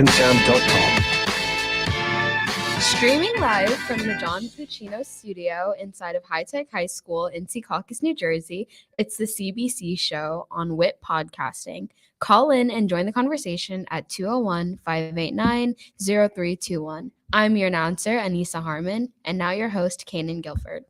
bensound.com. Streaming live from the John Puccino studio inside of High Tech High School in Secaucus, New Jersey, it's the CBC Show on WIT Podcasting. Call in and join the conversation at 201-589-0321. I'm your announcer, Anissa Harmon, and now your host, Kanan Guilford.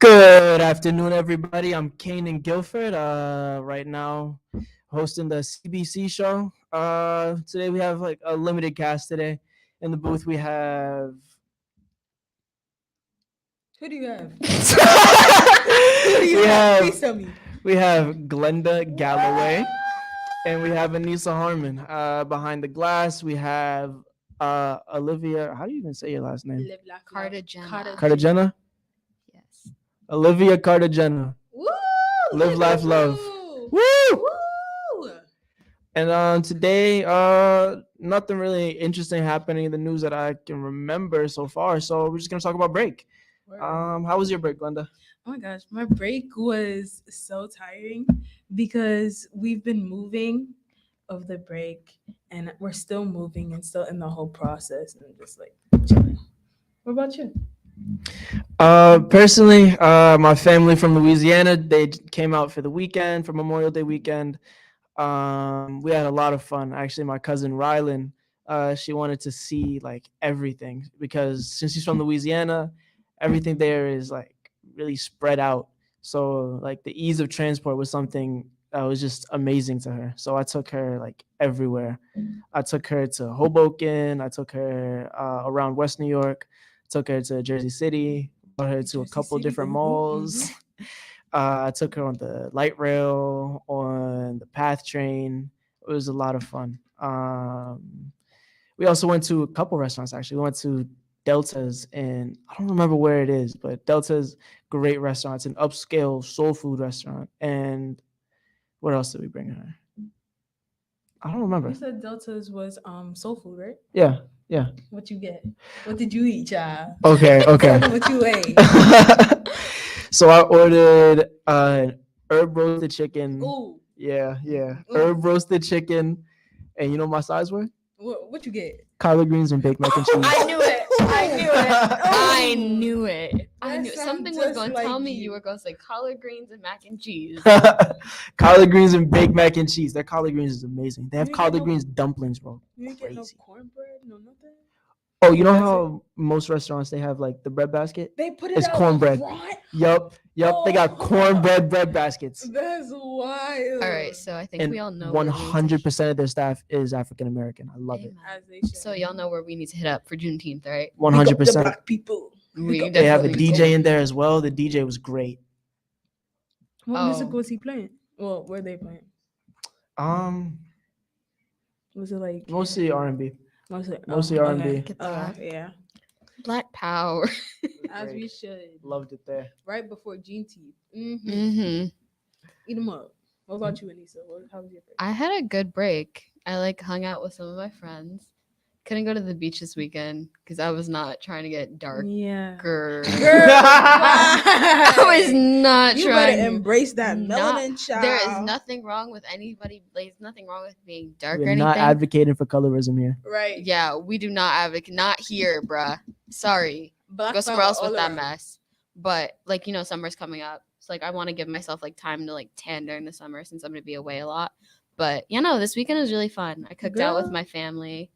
Good afternoon, everybody. I'm Kanan Guilford. Right now, hosting the CBC Show. Today we have like a limited cast today. In the booth, we have. Who do you have? Please tell me. We have Glenda Galloway, and we have Anissa Harmon. Behind the glass, we have Olivia. How do you even say your last name? Cartagena. Yes. Olivia Cartagena. Woo! Live, laugh, love. Woo! Woo! And today, nothing really interesting happening in the news that I can remember so far. So we're just gonna talk about break. How was your break, Glenda? Oh my gosh, my break was so tiring because we've been moving of the break and we're still moving and still in the whole process and just like chilling. What about you? Personally, my family from Louisiana, they came out for the weekend, for Memorial Day weekend. We had a lot of fun. Actually, my cousin Rylan, she wanted to see like everything because since she's from Louisiana, everything there is like really spread out. So like the ease of transport was something that was just amazing to her. So I took her like everywhere. I took her to Hoboken. I took her around West New York. Took her to Jersey City. Brought her to a couple different malls. I took her on the light rail, on the PATH train. It was a lot of fun. We also went to a couple restaurants, actually. We went to Delta's, and I don't remember where it is, but Delta's great restaurant. It's an upscale soul food restaurant. And what else did we bring her? I don't remember. You said Delta's was soul food, right? Yeah. What you get? What did you eat, child? Okay. What you ate? So I ordered herb roasted chicken. Ooh. Yeah. Ooh. Herb roasted chicken. And you know what my size were? What you get? Collard greens and baked mac and cheese. I knew it. Something was just going to like tell me you. you were going to say collard greens and mac and cheese. Collard greens and baked mac and cheese. Their collard greens is amazing. They have You collard get no- dumplings, dumplings, bro. You didn't get no Crazy. cornbread, no nothing. Oh, you know how most restaurants they have like the bread basket? They put it It's out cornbread. front? Yup. They got cornbread bread baskets. That's wild. All right, so I think And we all know where we need to- 100% of their staff is African American. I love it. Amen. As they should. So y'all know where we need to hit up for Juneteenth, right? We got the 100%. black people. We They have a definitely need to- DJ in there as well. The DJ was great. What music Oh. was he playing? Well, were they playing? Was it like Mostly R&B. Mostly okay. R&B. Get that. Yeah, Black power. as we Great. should. Loved it there. Right before Juneteenth. Mm-hmm. Eat them up. What about you, Anissa? How was your break? I had a good break. I like hung out with some of my friends. Couldn't go to the beach this weekend because I was not trying to get darker. Yeah. Girl, I I was not You trying. better embrace that Not- melanin, child. There is nothing wrong with anybody. There's nothing wrong with being dark or We're anything. not advocating for colorism here. Right. Yeah, we do not advocate. Not here, bruh. Sorry. Black Go somewhere power else with all that around. mess. But like summer's coming up. So like I want to give myself like time to like tan during the summer since I'm gonna be away a lot. But this weekend was really fun. I cooked out with Girl. my family.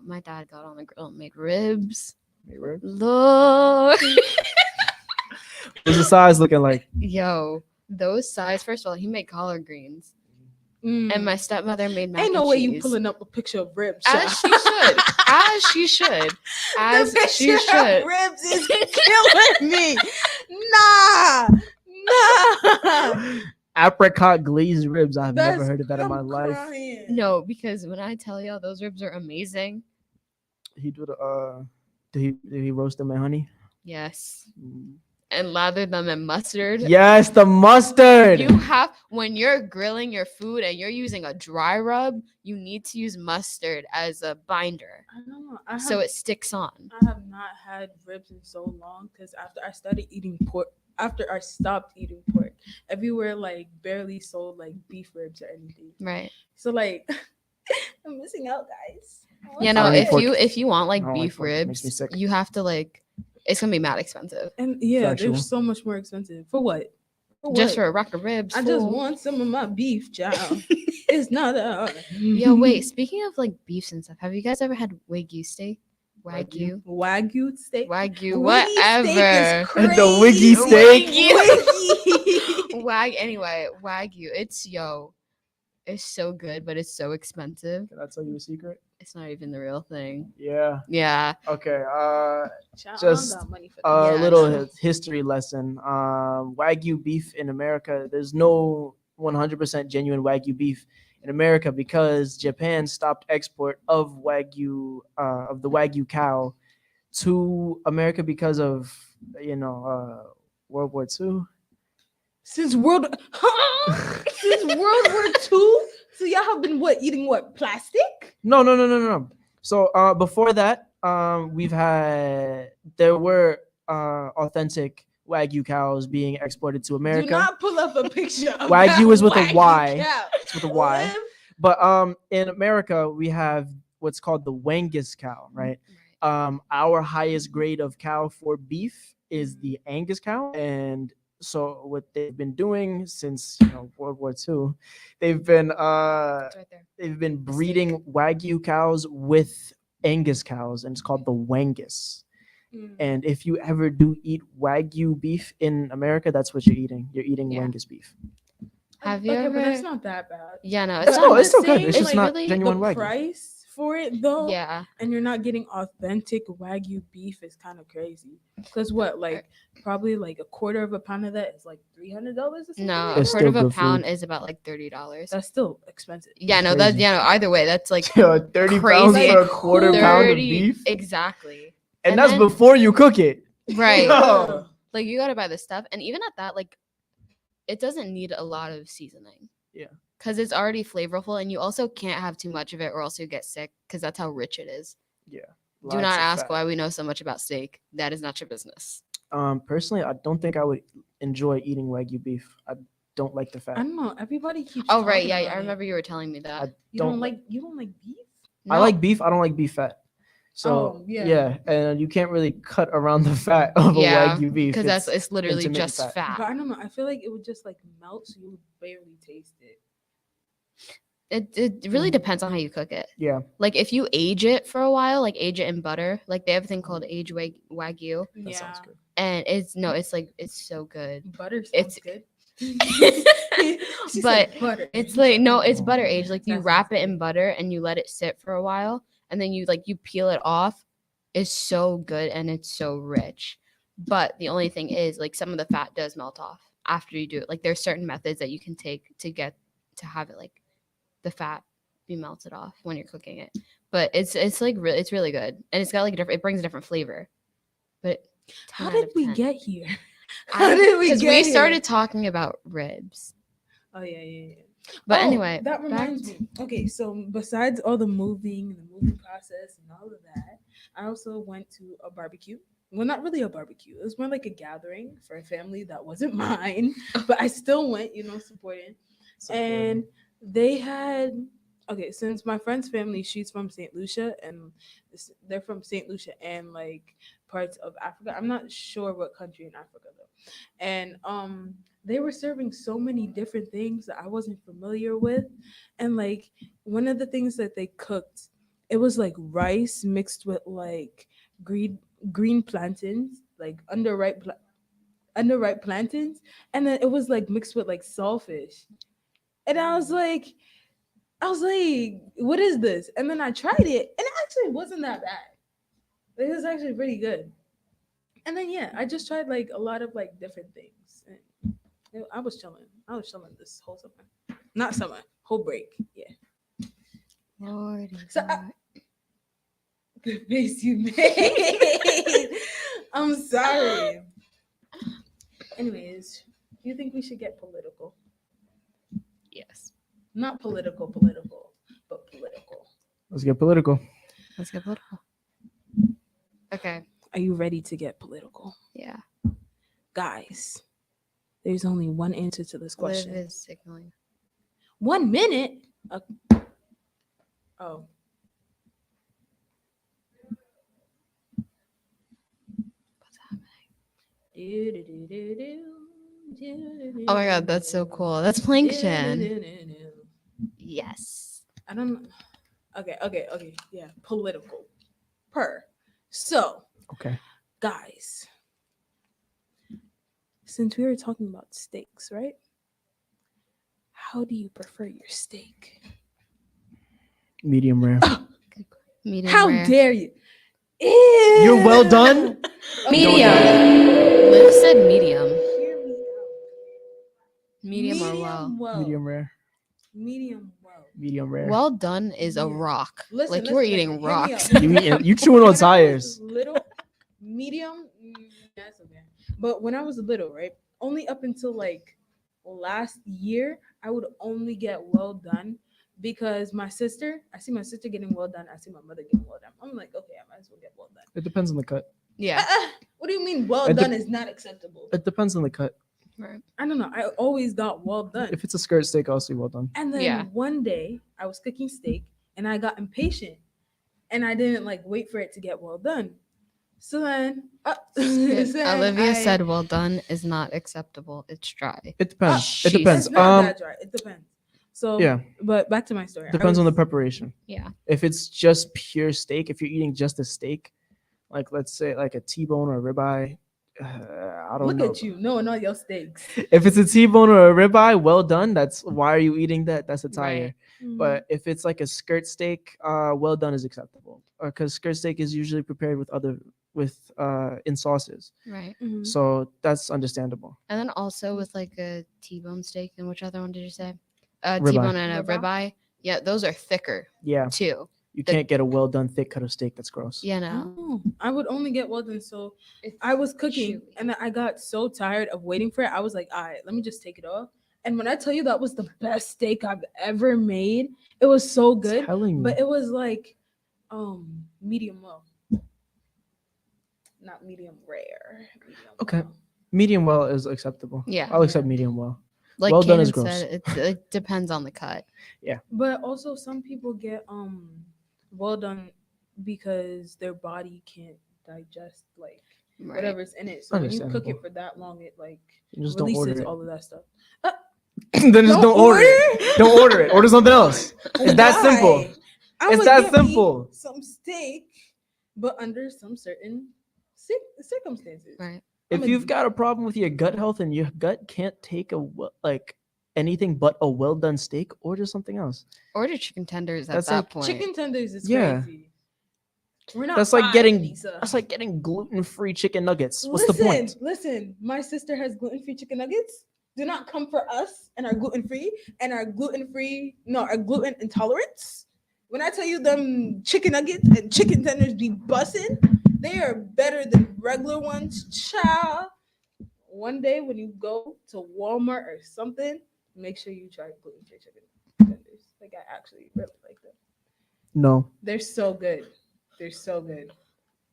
My dad got on the grill and made ribs. What's Lord. the size looking like? Yo, those sides. First of all, he made collard greens. Mm. And my stepmother made mac Ain't no and way cheese. you pulling up a picture of ribs. As child. she should. As The she picture of should. Ribs is killing me. Nah. Apricot glazed ribs. I've never That's- heard of that in my I'm life. crying. No, because when I tell y'all those ribs are amazing. He did he roast them in honey? Yes. And lather them in mustard. Yes, the mustard. You have, when you're grilling your food and you're using a dry rub, you need to use mustard as a binder I know. so it sticks on. I have not had ribs in so long because after I stopped eating pork, everywhere like barely sold like beef ribs or anything. Right. So like I'm missing out, guys. Yeah, no. Finding pork- If you want I like don't like beef pork. It makes me ribs, sick. you have to like. It's gonna be mad expensive. And yeah, Factual. they're so much more expensive. For what? Just what? for a rack of ribs. I just fool. want some of my beef, child. It's not a. Yo, wait. Speaking of like beefs and stuff, have you guys ever had Wagyu steak? Wagyu. Wagyu steak. Wagyu. Wiggy Whatever. steak is crazy. The wiggy steak. Wiggy. Anyway, Wagyu. It's so good, but it's so expensive. Can I tell you a secret? It's not even the real thing. Yeah. Yeah. Okay. Child, Just I don't got money for A that. little history lesson. Wagyu beef in America. There's no 100% genuine Wagyu beef in America because Japan stopped export of Wagyu of the Wagyu cow to America because of World War II. Since World War II, so y'all have been eating plastic? No. So before that, there were authentic Wagyu cows being exported to America. Do not pull up a picture of Wagyu is with a Wagyu Y. cow. It's with a Y. Live. But in America, we have what's called the Wangus cow, right? Our highest grade of cow for beef is the Angus cow, and so what they've been doing since World War II, they've been It's right there. they've been breeding Wagyu cows with Angus cows, and it's called the Wangus. And if you ever do eat Wagyu beef in America, that's what you're eating. You're eating Yeah. Wangus beef. Have you Okay, ever? but that's not that bad. Yeah, no, It's it's no, not. it's still good. same, It's just like, not really genuine the Wagyu. price for it though, Yeah. and you're not getting authentic Wagyu beef is kind of crazy. Because probably like a quarter of a pound of that is like $300 or something. No, like a It's that? quarter of still a good pound food. is about like $30. That's still expensive. Yeah, That's no, that's crazy. either way, that's like 30 pounds crazy. for a quarter pound of 30 beef, Exactly. and and that's then- before you cook it. Right. No. Like you gotta buy the stuff, and even at that, like, it doesn't need a lot of seasoning. Yeah. Because it's already flavorful, and you also can't have too much of it, or else you get sick. Because that's how rich it is. Yeah. Do not ask why we know so much about steak. That is not your business. Personally, I don't think I would enjoy eating Wagyu beef. I don't like the fat. I don't know. Everybody keeps. Oh right, talking yeah, about I it. remember you were telling me I that. You don't don't like. like beef? I like beef. I don't like beef fat. So Oh, yeah. and you can't really cut around the fat of Yeah, a Wagyu beef because it's literally intermittent just fat. fat. But I don't know. I feel like it would just like melt, so you would barely taste it. It really depends on how you cook it. Yeah. Like if you age it for a while, like age it in butter, like they have a thing called aged Wagyu, That sounds good. and it's so good. Butter sounds It's- good. But butter. It's like no, it's butter aged. Like you That wrap sounds it in butter and you let it sit for a while, and then you peel it off. It's so good and it's so rich. But the only thing is, like, some of the fat does melt off after you do it. Like there's certain methods that you can take to have it, like, the fat be melted off when you're cooking it. But it's like it's really good, and it's got like it brings a different flavor. But How 10 out did of we 10. get here? Because we here? started talking about ribs. Oh yeah. But Oh, anyway, that back reminds me. Okay, so besides all the moving process and all of that, I also went to a barbecue. Well, not really a barbecue. It was more like a gathering for a family that wasn't mine, but I still went, supporting. And they had since my friend's family, she's from St. Lucia, and they're from St. Lucia and like parts of Africa. I'm not sure what country in Africa though. And they were serving so many different things that I wasn't familiar with. And like one of the things that they cooked, it was like rice mixed with like green plantains, like underripe plantains, and then it was like mixed with like saltfish. And I was like, what is this? And then I tried it, and it actually wasn't that bad. It was actually pretty good. And then I just tried like a lot of like different things. And I was chilling this whole summer. Not summer, whole break. Yeah. Lordy, So Lord. The face you made. I'm sorry. Anyways, do you think we should get political? Yes. Not political, but political. Let's get political. Let's get political. Okay. Are you ready to get political? Yeah. Guys, there's only one answer to this Liv question. is signaling. 1 minute? Oh. Oh my god, that's so cool. That's plankton. Yes. I don't. Okay. Yeah, political. So, Okay. guys, since we were talking about steaks, right? How do you prefer your steak? Medium rare. Medium How rare. dare you? You're well done? Medium. Liv said medium. Hear me out. Medium or well. Medium rare. Medium well. Medium rare. Well done is a Yeah. rock. Listen, Like you were eating hear me rocks. out. You chewing on When I was tires. Little, medium, that's okay. But when I was little, right? Only up until like last year, I would only get well done because I see my sister getting well done. I see my mother getting well done. I'm like, okay, I might as well get well done. It depends on the cut. Yeah. What do you mean well It done is not acceptable? It depends on the cut. Right. I don't know. I always got well done. If it's a skirt steak, I'll say well done. And then Yeah. one day I was cooking steak and I got impatient and I didn't like wait for it to get well done. So then, Olivia said well done is not acceptable. It's dry. It depends. Jeez. It depends. It's not that dry. It depends. So Yeah. But back to my story. Depends on the preparation. Yeah. If it's just pure steak, if you're eating just a steak, like let's say like a T-bone or a ribeye, I don't Look know. at you knowing all your steaks. If it's a T-bone or a ribeye, well done. That's why are you eating that? That's a tire. Right. But if it's like a skirt steak, well done is acceptable. Because skirt steak is usually prepared with in sauces, Right. Mhm. so that's understandable. And then also with like a T-bone steak, and which other one did you say? Ribeye. T-bone and a Ribeye? ribeye. Yeah, those are thicker Yeah, too. you The- can't get a well done thick cut of steak. That's gross. You know. Oh, I would only get well done. So It's I was cooking chewy. and then I got so tired of waiting for it. I was like, all right, let me just take it off. And when I tell you that was the best steak I've ever made, it was so good. Telling you. But it was like medium well. Not medium rare. Medium Okay. well. Medium well is acceptable. Yeah. I'll accept medium well. Like Well done is Kanan gross. said, it depends on the cut. But also some people get well done because their body can't digest like Right. whatever's in it. So when you cook Understandable. it for that long, it like You just don't releases order it. all of that stuff. Then just don't order it. Don't order it. Order something else. It's that simple. Why? I It's would that get me simple. Some steak, but under some certain circumstances. Right. If you've got a problem with your gut health and your gut can't take like anything but a well done steak, order something else. Order chicken tenders at That's that like point. Chicken tenders is Yeah. crazy. We're not. That's like five, getting Lisa. that's like getting gluten-free chicken nuggets. What's the point? Listen, my sister has gluten-free chicken nuggets. Do not come for us and our gluten-free our gluten intolerance. When I tell you them chicken nuggets and chicken tenders be bussin', they are better than regular ones. Child. One day when you go to Walmart or something, make sure you try gluten-free chicken tenders. Like I actually really like them. No, They're so good. They're so good.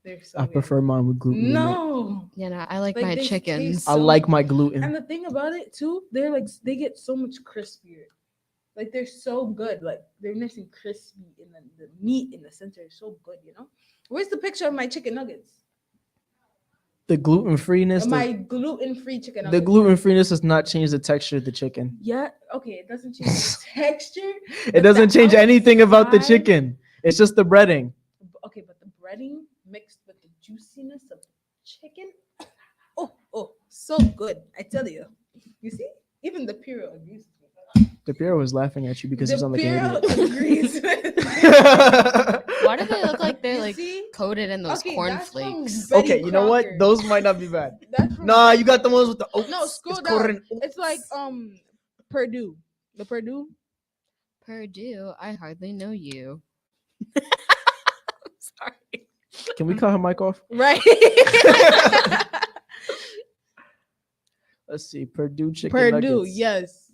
They're so I good. prefer mine with gluten. in it. No. You know, I like Like, my they chickens. taste I so like my gluten. And the thing about it too, they're like they get so much crispier. Like they're so good. Like they're nice and crispy, and then the meat in the center is so good. You know, where's the picture of my chicken nuggets? The gluten-freeness. My gluten-free chicken The nuggets. gluten-freeness does not change the texture of the chicken. Yeah. Okay. It doesn't change the texture. It but doesn't the change anything about the outside- chicken. It's just the breading. Okay, but the breading mixed with the juiciness of the chicken. Oh, so good. I tell you. You see, even the Piro agrees with me. The Pierre was laughing at you because The he's on like an Piro idiot. agrees with me. Why do they look like they're You like see? coated in those Okay, cornflakes? that's from Okay, Betty you know what? Crocker. Those might not be bad. That's from Nah, Betty you got the Crocker. ones with the oats. No, scroll It's down. coated in It's like oats. Purdue. The Purdue. Purdue, I hardly know you. Sorry. Can we cut her mic off? Right. Let's see. Purdue chicken Purdue, nuggets. yes.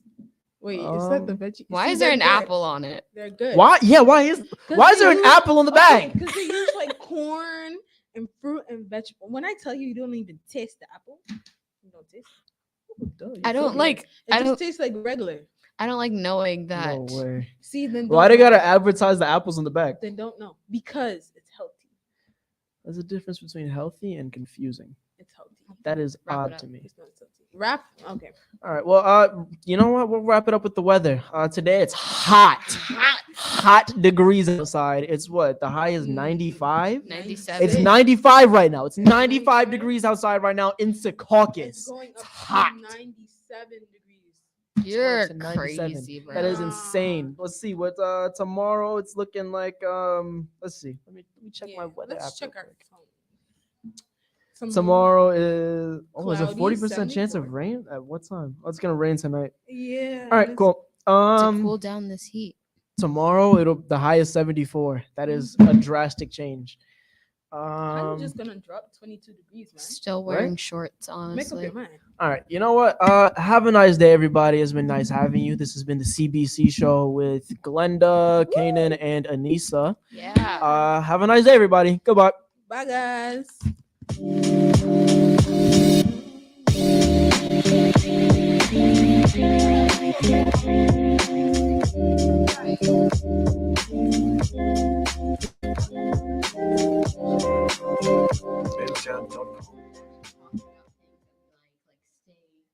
Wait, is that the veggie? Why See, is there they're an good. apple on it? They're good. Why? Yeah, why is there an apple on the bag? Because they use like corn and fruit and vegetable. When I tell you, you don't even taste the apple. You don't taste. Duh, you I don't feel like. It I just don't. tastes like regular. I don't like knowing that. No way. See, then Why don't they gotta know. advertise the apples on the back? Then don't know because it's healthy. There's a difference between healthy and confusing. It's healthy. That is Wrap it odd up. to me. It's not healthy. Wrap. Okay. All right. Well, you know what? We'll wrap it up with the weather. Today it's hot degrees outside. It's what? The high is 95. 97. It's 95 right now. It's 95 degrees outside right now in Secaucus. It's going up hot. to 97 degrees. You're to 97. crazy, bro. That is insane. Let's see what tomorrow it's looking like. Let's see. Let me check my weather. Let's app check real our quick. phone. Tomorrow is there's a Cloudy, 40% chance of 74. rain. At what time? Oh, it's gonna rain tonight. Yeah. All right, cool. To cool down this heat. Tomorrow the high is 74. That is a drastic change. How you just gonna drop 22 degrees, man? Still wearing Right? shorts, Make up honestly. your mind. All right, you know what? Have a nice day, everybody. It's been nice having you. This has been the CBC show with Glenda, Kanan, and Anissa. Yeah. Have a nice day, everybody. Goodbye. Bye, guys. Right.